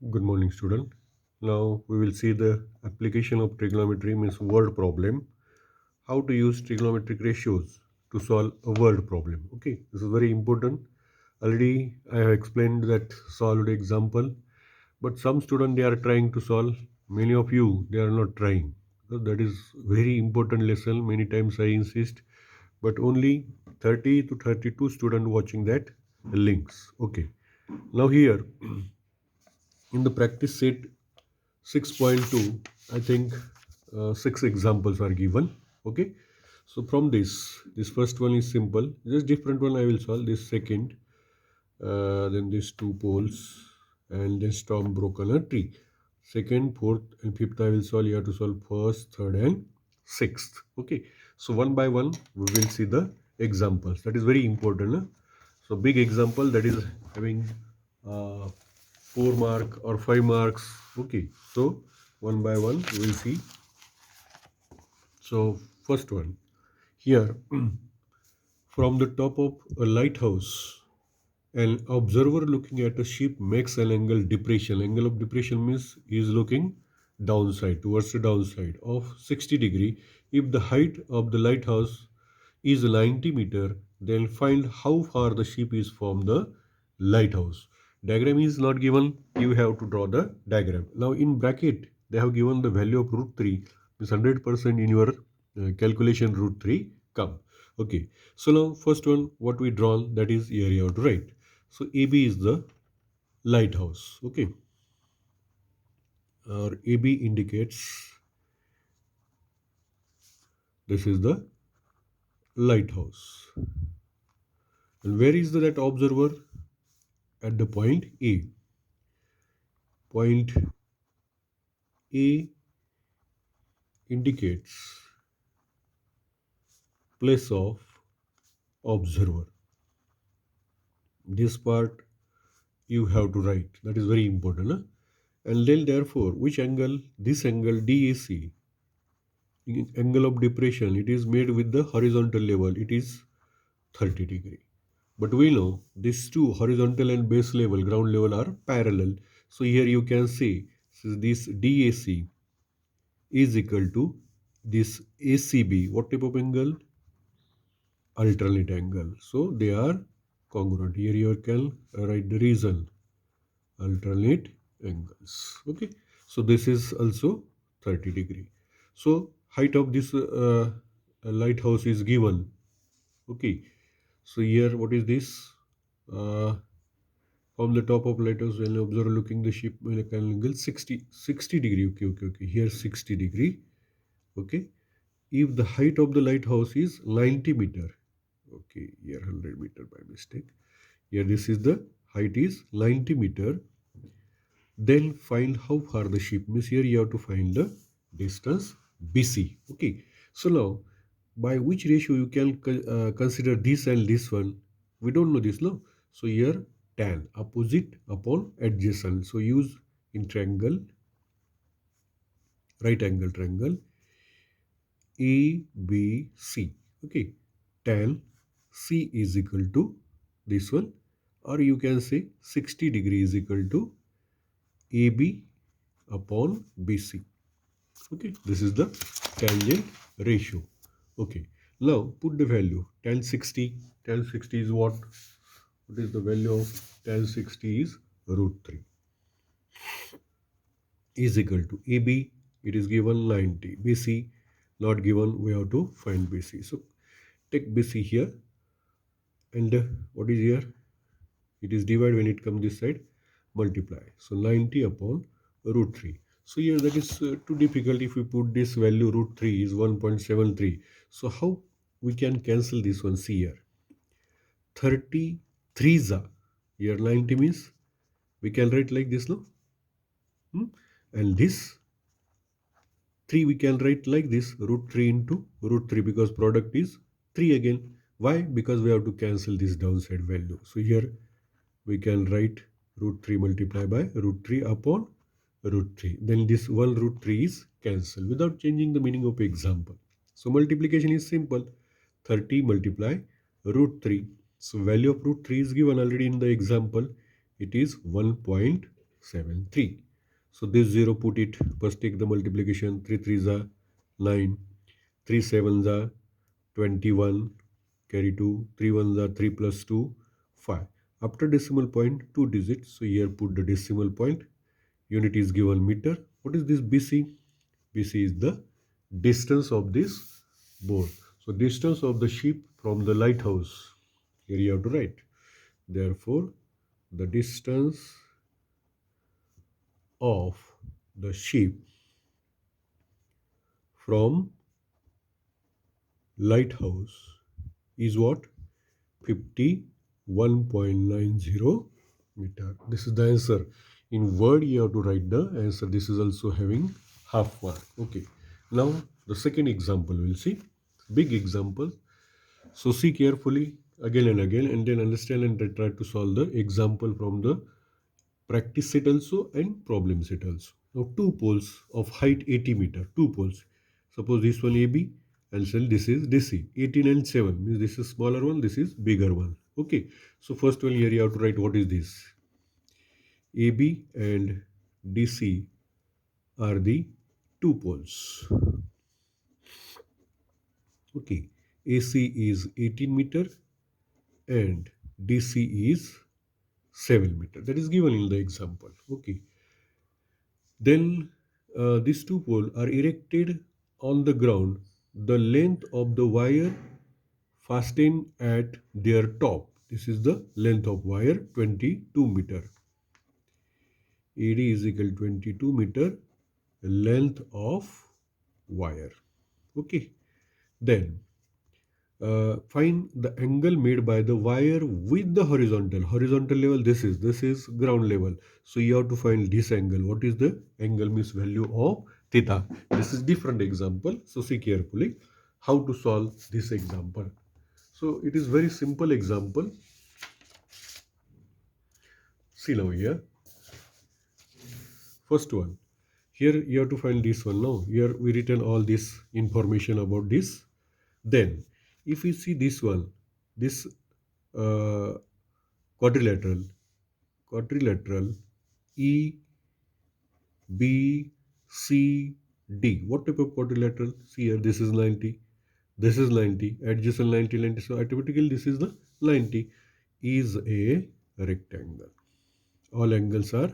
Good morning, student. Now we will see the application of trigonometry means word problem. How to use trigonometric ratios to solve a word problem. Okay, this is very important. Already I have explained that solved example, but some student they are trying to solve. Many of you they are not trying. So that is very important lesson. Many times I insist, but only 30 to 32 student watching that links. Okay. Now here in the practice set 6.2, I think six examples are given. Okay, so from this first one is simple, just different one I will solve. This second, then these two poles, and then storm broken a tree. Second, fourth, and fifth I will solve. You have to solve first, third, and sixth. Okay, so one by one we will see the examples. That is very important. So big example that is having 4 mark or 5 marks. Okay, so one by one we will see. So first one here, from the top of a lighthouse, an observer looking at a ship makes an angle depression. Angle of depression means he is looking downside, towards the downside of 60 degree. If the height of the lighthouse is 90 meter, then find how far the ship is from the lighthouse. Diagram is not given. You have to draw the diagram. Now in bracket they have given the value of root 3, means 100% in your calculation root 3 come. Okay, so now first one what we drawn, that is area out, right? So AB is the lighthouse. Okay, or AB indicates this is the lighthouse. And where is that observer? At the point A. Point A indicates place of observer. This part you have to write. That is very important. Huh? And then therefore, which angle? This angle DAC, angle of depression, it is made with the horizontal level. It is 30 degree. But we know these two, horizontal and base level, ground level, are parallel. So here you can see this DAC is equal to this ACB. What type of angle? Alternate angle. So they are congruent. Here you can write the reason. Alternate angles. Okay. So this is also 30 degree. So height of this lighthouse is given. Okay. So here what is this? Uh, from the top of lighthouse, when observer looking the ship will angle 60 degree. Okay. Here 60 degree. Okay. If the height of the lighthouse is 90 meter. Okay. Here 100 meter by mistake. Here this is the height is 90 meter. Then find how far the ship, means here you have to find the distance BC. Okay. So now by which ratio you can consider this and this one? We don't know this, no? So here tan, opposite upon adjacent. So use in triangle, right angle triangle ABC. Okay, tan C is equal to this one, or you can say 60 degree is equal to AB upon BC. Okay, this is the tangent ratio. Okay, now put the value tan 60. Tan 60 is what? What is the value of tan 60 is root 3 is equal to AB. It is given 90. BC not given. We have to find BC. So take BC here, and what is here? It is divided when it comes this side, multiply. So 90 upon root 3. So here that is too difficult. If we put this value root 3 is 1.73. So how we can cancel this one? See here. 33 za. Here 90 means we can write like this, no? And this 3 we can write like this, root 3 into root 3, because product is 3 again. Why? Because we have to cancel this downside value. So here we can write root 3 multiplied by root 3 upon root 3. Then this 1 root 3 is cancelled without changing the meaning of example. So multiplication is simple. 30 multiply root 3. So value of root 3 is given already in the example. It is 1.73. 7, 3. So this 0 put it, first take the multiplication, 3 3s are 9, 3 7s are 21, carry 2, 3 1s are 3 plus 2, 5. After decimal point, 2 digits, so here put the decimal point, unit is given meter. What is this BC? BC is the distance of this boat. So distance of the ship from the lighthouse, here you have to write. Therefore, the distance of the ship from lighthouse is what? 51.90 meter. This is the answer. In word you have to write the answer. This is also having half mark. Okay. Now the second example we'll see. Big example. So see carefully again and then understand and try to solve the example from the practice set also and problem set also. Now two poles of height 80 meter, two poles. Suppose this one AB and cell this is DC. 18 and 7 means this is smaller one, this is bigger one. Okay. So first one here you have to write what is this. AB and DC are the two poles. Okay. AC is 18 meter and DC is 7 meter. That is given in the example. Okay. Then these two poles are erected on the ground. The length of the wire fastened at their top. This is the length of wire 22 meter. AD is equal to 22 meter length of wire. Okay. Then find the angle made by the wire with the horizontal level. This is ground level, so you have to find this angle. What is the angle means value of theta. This is different example, so see carefully how to solve this example. So it is very simple example. See now here, first one, here you have to find this one. Now here we written all this information about this. Then if we see this one, this quadrilateral E B C D. What type of quadrilateral? See here, this is 90, this is 90, adjacent 90, 90. So automatically this is the 90 is a rectangle. All angles are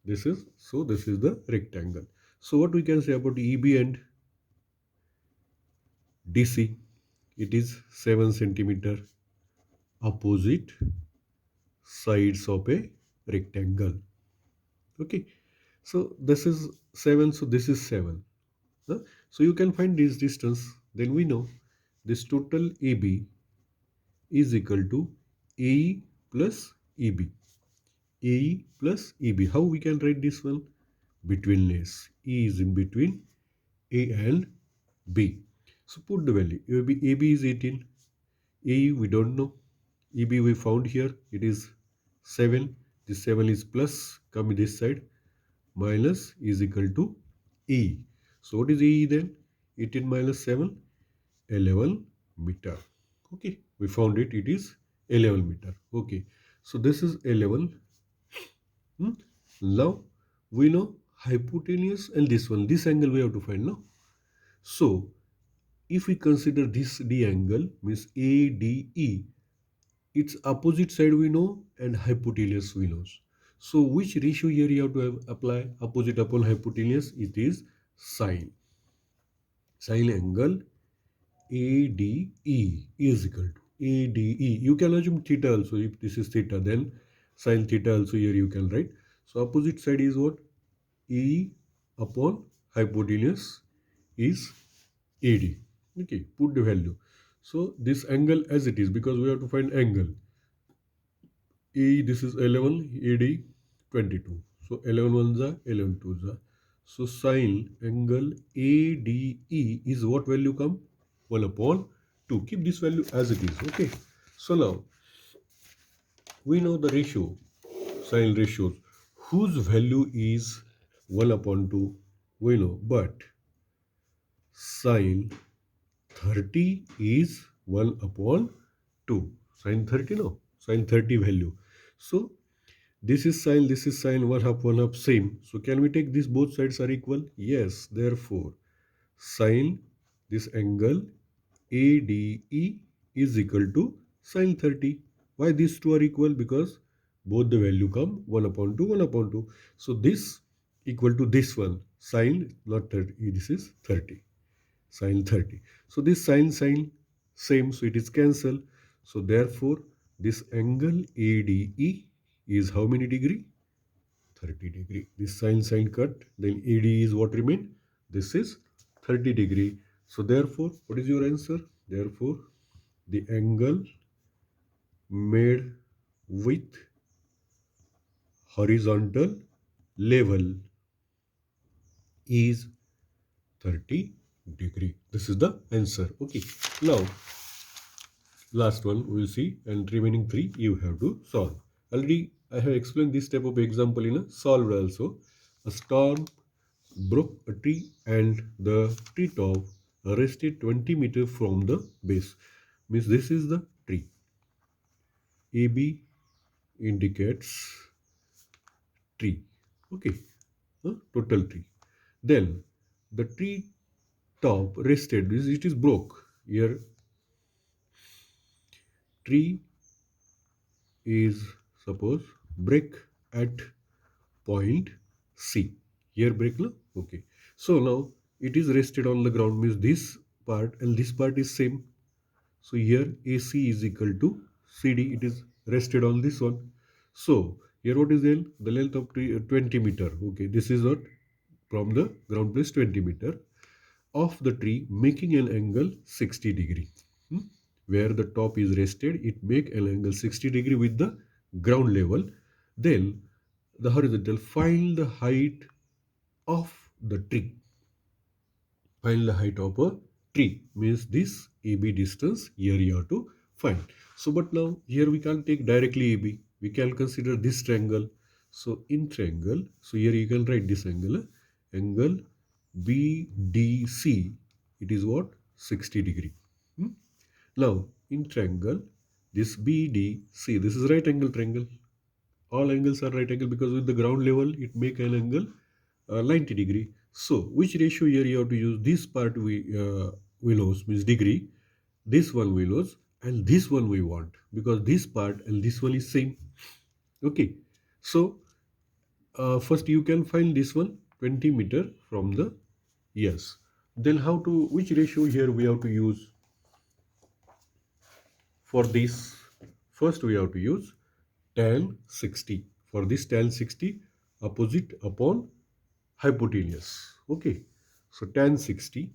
this is the rectangle. So what we can say about EB and DC? It is 7 centimeter opposite sides of a rectangle. Okay, so this is 7, so this is 7. So you can find this distance. Then we know this total AB is equal to AE plus EB. AE plus EB. How we can write this one? Betweenness. E is in between A and B. So put the value. AB is 18. AE we don't know. EB we found here. It is 7. This 7 is plus. Come this side. Minus is equal to E. So what is E then? 18 minus 7. 11 meter. Okay. We found it. It is 11 meter. Okay. So this is 11. Now we know hypotenuse and this one. This angle we have to find now. So if we consider this D angle means ADE, its opposite side we know and hypotenuse we know. So which ratio here you have to apply? Opposite upon hypotenuse, it is sine. Sine angle ADE is equal to ADE. You can assume theta also. If this is theta, then sine theta also here you can write. So opposite side is what? E upon hypotenuse is AD. Okay, put the value. So this angle as it is, because we have to find angle. E, this is 11, AD 22. So 11 ones are 11 twos are. So sine angle ADE is what value come? 1 upon 2. Keep this value as it is. Okay. So now we know the ratio, sine ratios, whose value is 1 upon 2. We know, but sine 30 is 1 upon 2. Sine 30 no? Sine 30 value. So This is sine, one half, same. So can we take this both sides are equal? Yes. Therefore, sine this angle ADE is equal to sine 30. Why these two are equal? Because both the value come 1 upon 2, 1 upon 2. So this equal to this one, sine, not 30, this is 30, sine 30. So this sine, same, so it is cancel. So therefore, this angle ADE is how many degree? 30 degree. This sine cut, then AD is what remain? This is 30 degree. So therefore, what is your answer? Therefore, the angle made with horizontal level is 30 degree. This is the answer. Okay. Now, last one we will see, and remaining three you have to solve. Already I have explained this type of example in a solved also. A storm broke a tree and the tree top rested 20 meters from the base. Means this is the tree. AB indicates tree. Okay, total tree. Then the tree top rested. It is broke. Here tree is suppose break at point C. Here break no? Okay. So now it is rested on the ground, means this part and this part is same. So here AC is equal to CD. It is rested on this one. So here what is the length of tree, 20 meter. Okay, this is what from the ground place 20 meter of the tree, making an angle 60 degree. Where the top is rested, it make an angle 60 degree with the ground level. Then the horizontal, find the height of the tree. Find the height of a tree, means this AB distance here you have to find. So but now here we can't take directly AB, we can consider this triangle. So in triangle, so here you can write this angle, angle BDC, it is what? 60 degree. Now in triangle, this BDC, this is right angle triangle. All angles are right angle because with the ground level it make an angle 90 degree. So which ratio here you have to use? This part we lose, means degree. This one we lose and this one we want, because this part and this one is same. Okay. So first you can find this one 20 meter from the, yes. Then how to, which ratio here we have to use for this? First we have to use tan 60. For this tan 60, opposite upon hypotenuse. Okay, so tan 60,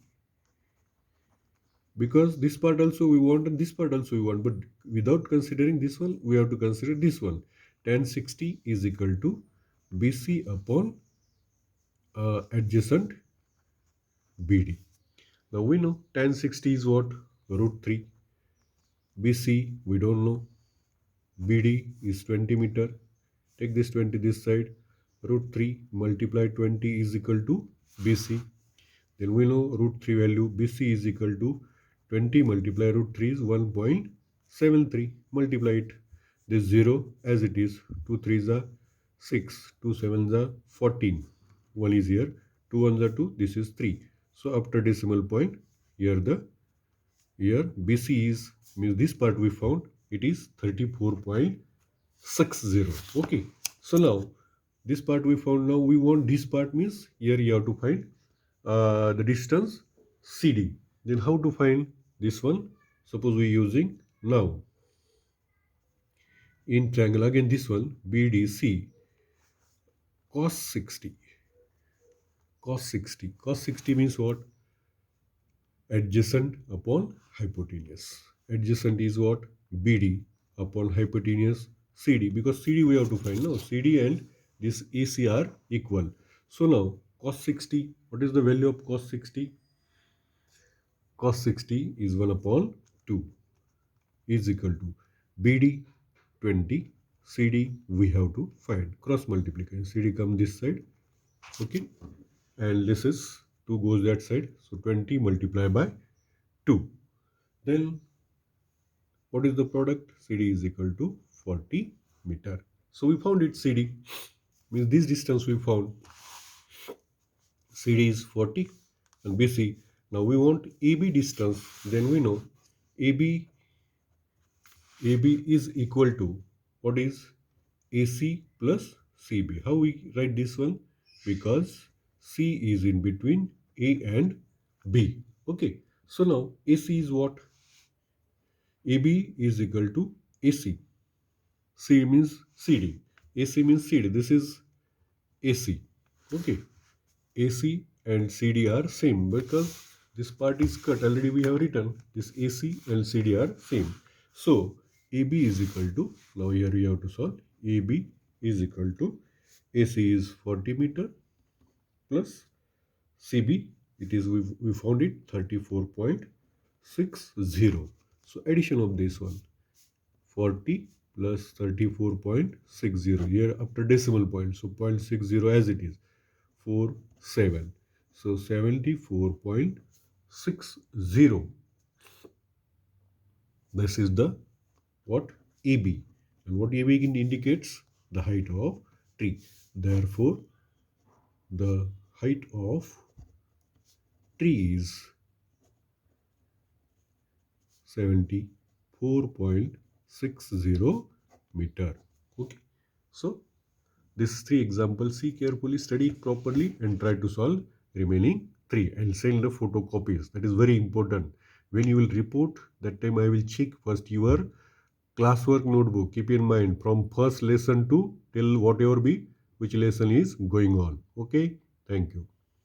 because this part also we want and this part also we want, but without considering this one, we have to consider this one. Tan 60 is equal to BC upon adjacent BD. Now we know tan 60 is what? Root 3. BC we don't know. BD is 20 meter. Take this 20 this side. Root 3 multiply 20 is equal to BC. Then we know root 3 value, BC is equal to 20 multiply root 3 is 1.73. Multiply it. This 0 as it is. 2 3s are 6. 2 7s are 14. 1 is here. 2 1s are 2. This is 3. So after decimal point, here BC is, means this part we found, it is 34.60. Okay. So now this part we found. Now we want this part, means here you have to find the distance CD. Then how to find this one? Suppose we are using now in triangle, again this one BDC, cos 60. Cos 60. Cos 60 means what? Adjacent upon hypotenuse. Adjacent is what? BD upon hypotenuse CD, because CD we have to find now. CD and this AC are equal. So now cos 60, what is the value of cos 60? Cos 60 is 1 upon 2 is equal to BD 20, CD we have to find. Cross multiplication. CD come this side. Okay. And this is 2 goes that side. So 20 multiplied by 2. Then what is the product? CD is equal to 40 meter. So we found it CD, means this distance we found. CD is 40 and BC. Now we want AB distance, then we know AB is equal to what is AC plus CB. How we write this one? Because C is in between A and B. Okay. So now AC is what? AB is equal to AC. C means CD. AC means CD. This is AC. Okay. AC and CD are same because this part is cut. Already we have written this AC and CD are same. So AB is equal to, now here we have to solve, AB is equal to AC is 40 meter plus CB, it is we found it 34.60. So addition of this one, 40 plus 34.60 here after decimal point, so 0.60 as it is, 47. So 74.60. This is the what? AB. And what AB indicates? The height of tree. Therefore, the height of tree is 74.60 meter. Okay. So these three examples, see carefully, study it properly and try to solve remaining three and send the photocopies. That is very important. When you will report, that time I will check first your classwork notebook. Keep in mind from first lesson to till whatever be, which lesson is going on. Okay. Thank you.